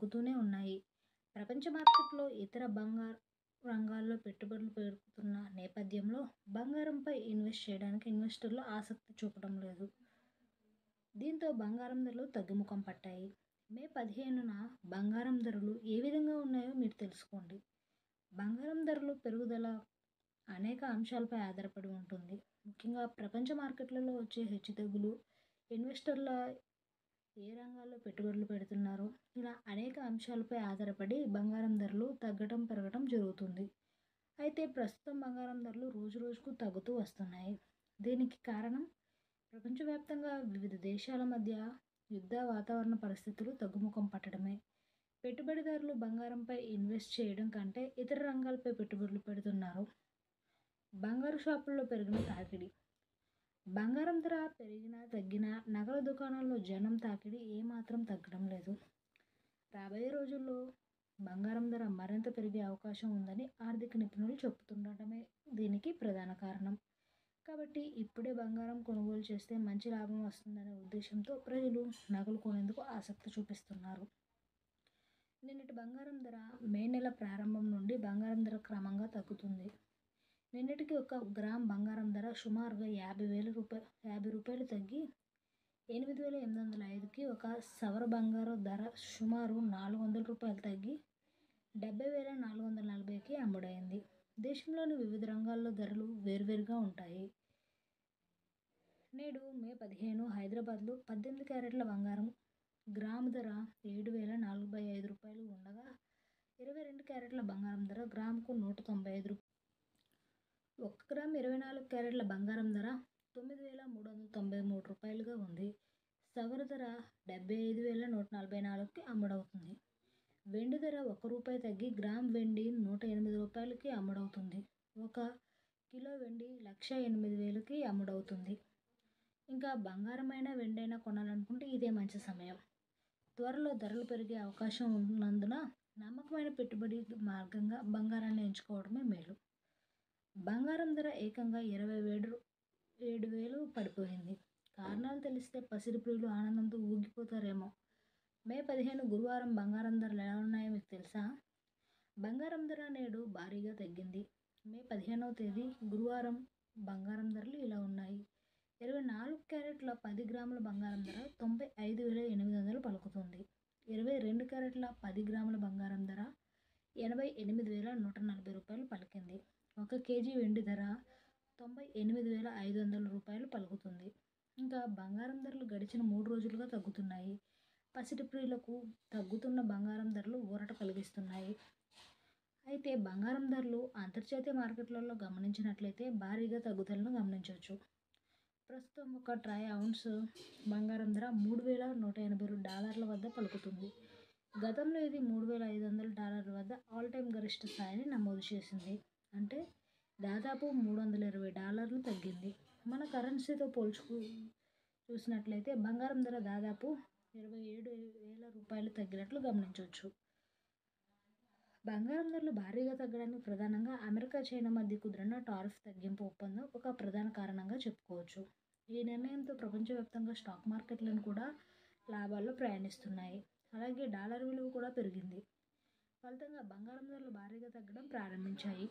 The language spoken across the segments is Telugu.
తగ్గుతూనే ఉన్నాయి. ప్రపంచ మార్కెట్‌లో ఇతర బంగారు రంగాల్లో పెట్టుబడులు పెరుగుతున్న నేపథ్యంలో బంగారంపై ఇన్వెస్ట్ చేయడానికి ఇన్వెస్టర్లు ఆసక్తి చూపడం లేదు. దీంతో బంగారం ధరలు తగ్గుముఖం పట్టాయి. మే 15న బంగారం ధరలు ఏ విధంగా ఉన్నాయో మీరు తెలుసుకోండి. బంగారం ధరలు పెరుగుదల అనేక అంశాలపై ఆధారపడి ఉంటుంది. ముఖ్యంగా ప్రపంచ మార్కెట్లలో వచ్చే హెచ్చుతగ్గులు, ఇన్వెస్టర్ల ఏ రంగాల్లో పెట్టుబడులు పెడుతున్నారో ఇలా అనేక అంశాలపై ఆధారపడి బంగారం ధరలు తగ్గటం, పెరగటం జరుగుతుంది. అయితే ప్రస్తుతం బంగారం ధరలు రోజురోజుకు తగ్గుతూ వస్తున్నాయి. దీనికి కారణం ప్రపంచవ్యాప్తంగా వివిధ దేశాల మధ్య యుద్ధ వాతావరణ పరిస్థితులు తగ్గుముఖం పట్టడమే. పెట్టుబడిదారులు బంగారంపై ఇన్వెస్ట్ చేయడం కంటే ఇతర రంగాలపై పెట్టుబడులు పెడుతున్నారు. బంగారు షాపుల్లో పెరిగిన తాకిడి. బంగారం ధర పెరిగినా తగ్గినా నగల దుకాణాల్లో జనం తాకిడి ఏమాత్రం తగ్గడం లేదు. రాబోయే రోజుల్లో బంగారం ధర మరింత పెరిగే అవకాశం ఉందని ఆర్థిక నిపుణులు చెబుతుండటమే దీనికి ప్రధాన కారణం. కాబట్టి ఇప్పుడే బంగారం కొనుగోలు చేస్తే మంచి లాభం వస్తుందనే ఉద్దేశంతో ప్రజలు నగలు కొనేందుకు ఆసక్తి చూపిస్తున్నారు. నిన్నటి బంగారం ధర మే నెల ప్రారంభం నుండి బంగారం ధర క్రమంగా తగ్గుతుంది. నిన్నటికి ఒక గ్రామ్ బంగారం ధర సుమారుగా 50 రూపాయలు తగ్గి 8,805కి, ఒక సవర బంగారం ధర సుమారు 400 రూపాయలు తగ్గి 70,440కి అమ్ముడైంది. దేశంలోని వివిధ రంగాల్లో ధరలు వేర్వేరుగా ఉంటాయి. నేడు మే 15 హైదరాబాద్లో 18 క్యారెట్ల బంగారం గ్రాము ధర 7,045 రూపాయలు ఉండగా 22 క్యారెట్ల బంగారం ధర గ్రాముకు 195 రూపాయలు. 1 గ్రాము 24 క్యారెట్ల బంగారం ధర 9,393 రూపాయలుగా ఉంది. సవర ధర 75,144కి అమ్ముడవుతుంది. వెండి ధర 1 రూపాయి తగ్గి గ్రామ్ వెండి 108 రూపాయలకి అమ్ముడవుతుంది. 1 కిలో వెండి 1,08,000కి అమ్ముడవుతుంది. ఇంకా బంగారమైనా వెండైనా కొనాలనుకుంటే ఇదే మంచి సమయం. త్వరలో ధరలు పెరిగే అవకాశం ఉన్నందున నమ్మకమైన పెట్టుబడి మార్గంగా బంగారాన్ని ఎంచుకోవడమే మేలు. బంగారం ధర ఏకంగా 27,000 పడిపోయింది. కారణాలు తెలిస్తే పసిడి ప్రియులు ఆనందంతో ఊగిపోతారేమో. మే 15 గురువారం బంగారం ధరలు ఎలా ఉన్నాయో మీకు తెలుసా? బంగారం ధర నేడు భారీగా తగ్గింది. మే 15వ తేదీ గురువారం బంగారం ధరలు ఇలా ఉన్నాయి. 24 క్యారెట్ల 10 గ్రాముల బంగారం ధర 95,800 పలుకుతుంది. 22 క్యారెట్ల 10 గ్రాముల బంగారం ధర 88,140 రూపాయలు పలికింది. 1 కేజీ వెండి ధర 98,500 రూపాయలు పలుకుతుంది. ఇంకా బంగారం ధరలు గడిచిన 3 రోజులుగా తగ్గుతున్నాయి. పసిడి ప్రియులకు తగ్గుతున్న బంగారం ధరలు ఊరట కలిగిస్తున్నాయి. అయితే బంగారం ధరలు అంతర్జాతీయ మార్కెట్లలో గమనించినట్లయితే భారీగా తగ్గుదలను గమనించవచ్చు. ప్రస్తుతం ఒక ట్రై ఔన్స్ బంగారం ధర $3,180 వద్ద పలుకుతుంది. గతంలో ఇది $3,500 వద్ద ఆల్ టైమ్ గరిష్ట స్థాయిని నమోదు చేసింది. అంటే దాదాపు $320 తగ్గింది. మన కరెన్సీతో చూసినట్లయితే బంగారం ధర దాదాపు 27,000 రూపాయలు తగ్గినట్లు గమనించవచ్చు. బంగారం ధరలు భారీగా తగ్గడానికి ప్రధానంగా అమెరికా, చైనా మధ్య కుదిరిన టారిఫ్ తగ్గింపు ఒప్పందం ఒక ప్రధాన కారణంగా చెప్పుకోవచ్చు. ఈ నిర్ణయంతో ప్రపంచవ్యాప్తంగా స్టాక్ మార్కెట్లను కూడా లాభాల్లో ప్రయాణిస్తున్నాయి. అలాగే డాలర్ విలువ కూడా పెరిగింది. ఫలితంగా బంగారం ధరలు భారీగా తగ్గడం ప్రారంభించాయి.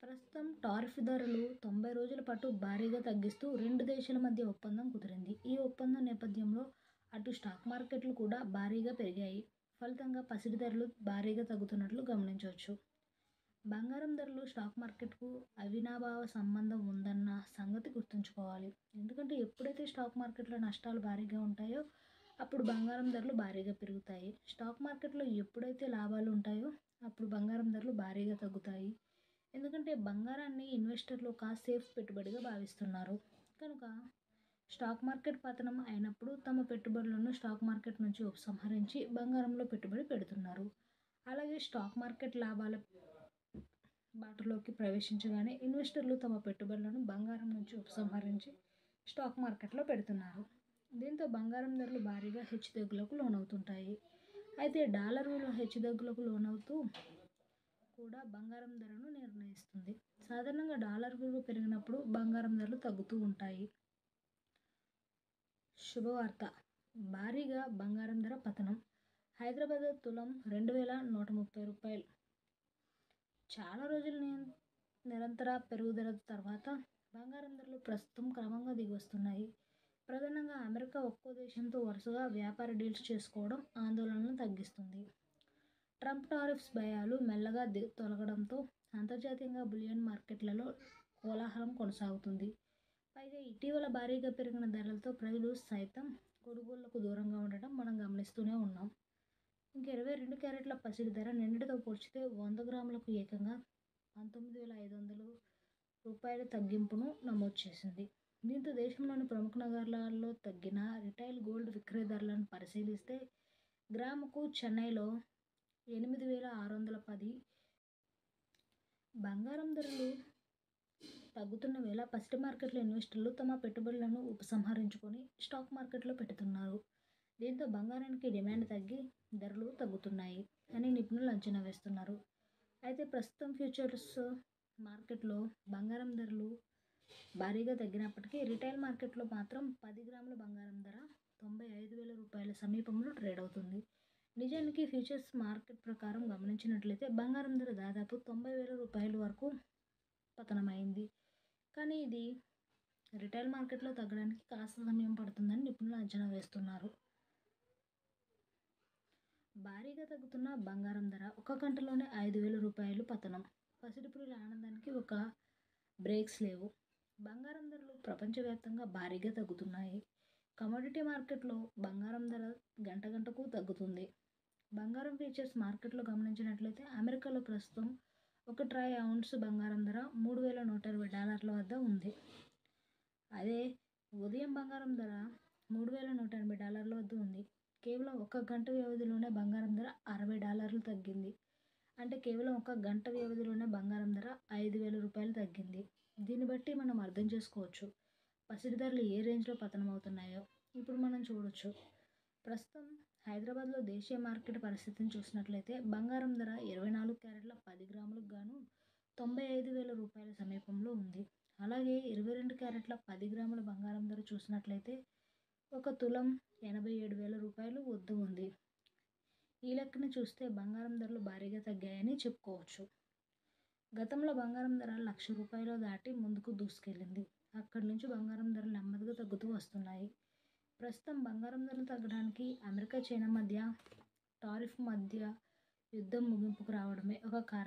ప్రస్తుతం టారిఫ్ ధరలు 90 రోజుల పాటు భారీగా తగ్గిస్తూ రెండు దేశాల మధ్య ఒప్పందం కుదిరింది. ఈ ఒప్పందం నేపథ్యంలో అటు స్టాక్ మార్కెట్లు కూడా భారీగా పెరిగాయి. ఫలితంగా పసిడి ధరలు భారీగా తగ్గుతున్నట్లు గమనించవచ్చు. బంగారం ధరలు స్టాక్ మార్కెట్కు అవినాభావ సంబంధం ఉందన్న సంగతి గుర్తుంచుకోవాలి. ఎందుకంటే ఎప్పుడైతే స్టాక్ మార్కెట్లో నష్టాలు భారీగా ఉంటాయో అప్పుడు బంగారం ధరలు భారీగా పెరుగుతాయి. స్టాక్ మార్కెట్లో ఎప్పుడైతే లాభాలు ఉంటాయో అప్పుడు బంగారం ధరలు భారీగా తగ్గుతాయి. ఎందుకంటే బంగారాన్ని ఇన్వెస్టర్లు ఒక సేఫ్ పెట్టుబడిగా భావిస్తున్నారు. కనుక స్టాక్ మార్కెట్ పతనం అయినప్పుడు తమ పెట్టుబడులను స్టాక్ మార్కెట్ నుంచి ఉపసంహరించి బంగారంలో పెట్టుబడి పెడుతున్నారు. అలాగే స్టాక్ మార్కెట్ లాభాల బాటలోకి ప్రవేశించగానే ఇన్వెస్టర్లు తమ పెట్టుబడులను బంగారం నుంచి ఉపసంహరించి స్టాక్ మార్కెట్లో పెడుతున్నారు. దీంతో బంగారం ధరలు భారీగా హెచ్చుతగ్గులకు లోనవుతుంటాయి. అయితే డాలర్ విలువ హెచ్చుతగ్గులకు లోనవుతూ కూడా బంగారం ధరను నిర్ణయిస్తుంది. సాధారణంగా డాలర్ విలువ పెరిగినప్పుడు బంగారం ధరలు తగ్గుతూ ఉంటాయి. శుభవార్త, భారీగా బంగారం ధర పతనం. హైదరాబాద్ తులం 2130 రూపాయలు. చాలా రోజులు నిరంతర పెరుగుదల తర్వాత బంగారం ధరలు ప్రస్తుతం క్రమంగా దిగొస్తున్నాయి. ప్రధానంగా అమెరికా ఒక్కో దేశంతో వరుసగా వ్యాపార డీల్స్ చేసుకోవడం ఆందోళనలను తగ్గిస్తుంది. ట్రంప్ టారిఫ్స్ భయాలు మెల్లగా తొలగడంతో అంతర్జాతీయంగా బులియన్ మార్కెట్లలో కోలాహలం కొనసాగుతుంది. పైగా ఇటీవల భారీగా పెరిగిన ధరలతో ప్రజలు సైతం కొనుగోళ్లకు దూరంగా ఉండటం మనం గమనిస్తూనే ఉన్నాం. ఇంకా 22 క్యారెట్ల పసిడి ధర నిన్నటితో పోల్చితే 100 గ్రాములకు ఏకంగా 19,500 రూపాయల తగ్గింపును నమోదు చేసింది. దీంతో దేశంలోని ప్రముఖ నగరాల్లో తగ్గిన రిటైల్ గోల్డ్ విక్రయ ధరలను పరిశీలిస్తే గ్రాముకు చెన్నైలో 8,610. బంగారం ధరలు తగ్గుతున్న వేళ పసిడి మార్కెట్లో ఇన్వెస్టర్లు తమ పెట్టుబడులను ఉపసంహరించుకొని స్టాక్ మార్కెట్లో పెడుతున్నారు. దీంతో బంగారానికి డిమాండ్ తగ్గి ధరలు తగ్గుతున్నాయి అని నిపుణులు అంచనా వేస్తున్నారు. అయితే ప్రస్తుతం ఫ్యూచర్స్ మార్కెట్లో బంగారం ధరలు భారీగా తగ్గినప్పటికీ రిటైల్ మార్కెట్లో మాత్రం 10 గ్రాముల బంగారం ధర 95,000 రూపాయల సమీపంలో ట్రేడ్ అవుతుంది. నిజానికి ఫ్యూచర్స్ మార్కెట్ ప్రకారం గమనించినట్లయితే బంగారం ధర దాదాపు 90,000 రూపాయల వరకు పతనమైంది. కానీ ఇది రిటైల్ మార్కెట్లో తగ్గడానికి కాస్త సమయం పడుతుందని నిపుణులు అంచనా వేస్తున్నారు. భారీగా తగ్గుతున్న బంగారం ధర ఒక గంటలోనే 5,000 రూపాయలు పతనం. పసిడి ప్రియుల ఆనందానికి ఒక బ్రేక్స్ లేవు. బంగారం ధరలు ప్రపంచవ్యాప్తంగా భారీగా తగ్గుతున్నాయి. కమోడిటీ మార్కెట్లో బంగారం ధర గంట గంటకు తగ్గుతుంది. బంగారం ఫ్యూచర్స్ మార్కెట్లో గమనించినట్లయితే అమెరికాలో ప్రస్తుతం 1 ట్రై ఔన్స్ బంగారం ధర $3,120 వద్ద ఉంది. అదే ఉదయం బంగారం ధర $3,180 వద్ద ఉంది. కేవలం 1 గంట వ్యవధిలోనే బంగారం ధర $60 తగ్గింది. అంటే కేవలం 1 గంట వ్యవధిలోనే బంగారం ధర 5,000 రూపాయలు తగ్గింది. దీన్ని బట్టి మనం అర్థం చేసుకోవచ్చు పసిడి ధరలు ఏ రేంజ్లో పతనమవుతున్నాయో. ఇప్పుడు మనం చూడొచ్చు. ప్రస్తుతం హైదరాబాద్లో దేశీయ మార్కెట్ పరిస్థితిని చూసినట్లయితే బంగారం ధర 24 క్యారెట్ల 10 గ్రాములకు గాను 95,000 రూపాయల సమీపంలో ఉంది. అలాగే 22 క్యారెట్ల 10 గ్రాముల బంగారం ధర చూసినట్లయితే ఒక తులం 87,000 రూపాయలు వద్ద ఉంది. ఈ లెక్కన చూస్తే బంగారం ధరలు భారీగా తగ్గాయని చెప్పుకోవచ్చు. గతంలో బంగారం ధర 1,00,000 రూపాయలు దాటి ముందుకు దూసుకెళ్లింది. అక్కడి నుంచి బంగారం ధరలు నెమ్మదిగా తగ్గుతూ వస్తున్నాయి. ప్రస్తుతం బంగారం ధరలు తగ్గడానికి అమెరికా చైనా మధ్య టారిఫ్ మధ్య యుద్ధం ముగింపుకు రావడమే ఒక కారణం.